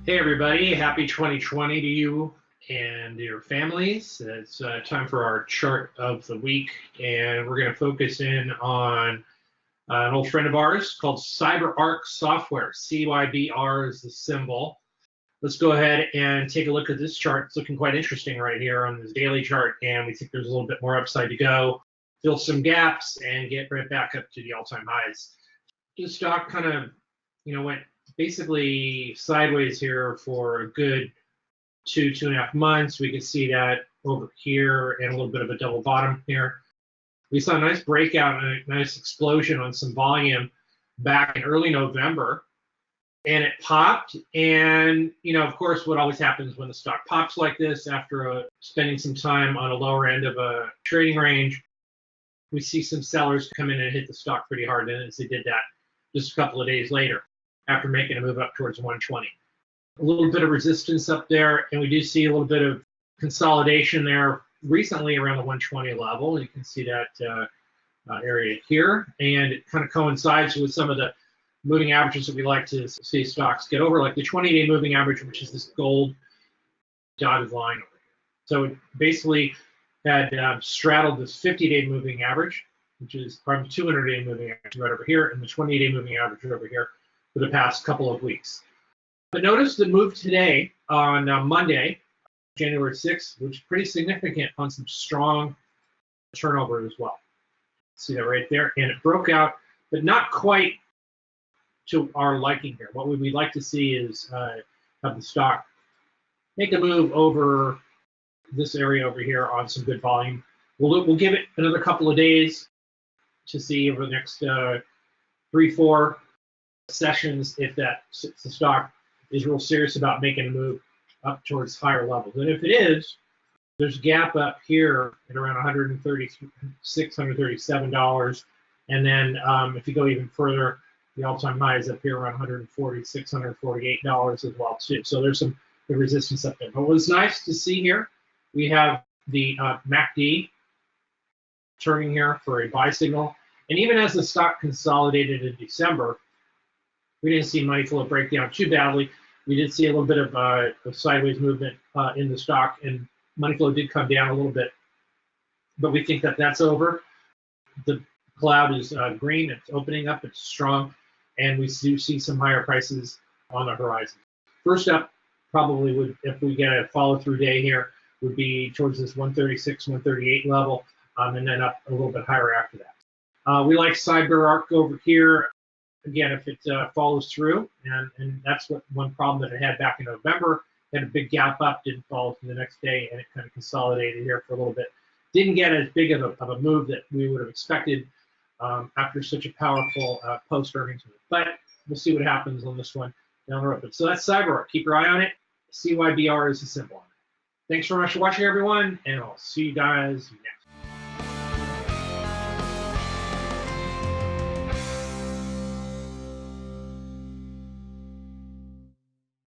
Hey everybody, happy 2020 to you and your families. It's time for our chart of the week, and we're going to focus in on an old friend of ours called Cyber-Ark software. CYBR is the symbol. Let's go ahead and take a look at this chart. It's looking quite interesting right here on this daily chart, and we think there's a little bit more upside to go. Fill some gaps and get right back up to the all-time highs. The stock kind of, went basically sideways here for a good 2.5 months. We can see that over here and a little bit of a double bottom here. We saw a nice breakout and a nice explosion on some volume back in early November, and it popped. And of course, what always happens when the stock pops like this after spending some time on a lower end of a trading range, we see some sellers come in and hit the stock pretty hard, and as they did that just a couple of days later after making a move up towards 120. A little bit of resistance up there, and we do see a little bit of consolidation there recently around the 120 level. You can see that area here, and it kind of coincides with some of the moving averages that we like to see stocks get over, like the 20-day moving average, which is this gold dotted line over here. So it basically had straddled this 50-day moving average, which is from 200-day moving average right over here, and the 20-day moving average over here for the past couple of weeks. But notice the move today on Monday, January 6th, which is pretty significant on some strong turnover as well. See that right there? And it broke out, but not quite to our liking here. What we'd like to see is have the stock make a move over this area over here on some good volume. We'll give it another couple of days to see over the next 3-4 sessions if the stock is real serious about making a move up towards higher levels. And if it is, there's a gap up here at around $136, $137. And then if you go even further, the all-time high is up here around $146, $148 as well too. So there's some good resistance up there. But what's nice to see here, we have the MACD turning here for a buy signal. And even as the stock consolidated in December, we didn't see money flow break down too badly. We did see a little bit of a sideways movement in the stock, and money flow did come down a little bit. But we think that that's over. The cloud is green. It's opening up. It's strong. And we do see some higher prices on the horizon. First up, probably would, if we get a follow-through day here, would be towards this 136, 138 level, and then up a little bit higher after that. We like Cyber-Ark over here. Again, if it follows through, and that's one problem that it had back in November, had a big gap up, didn't follow through the next day, and it kind of consolidated here for a little bit. Didn't get as big of a move that we would have expected after such a powerful post-earnings move. But we'll see what happens on this one down the road. But so that's Cyber-Ark. Keep your eye on it. CYBR is the symbol on it. Thanks very much for watching, everyone, and I'll see you guys next.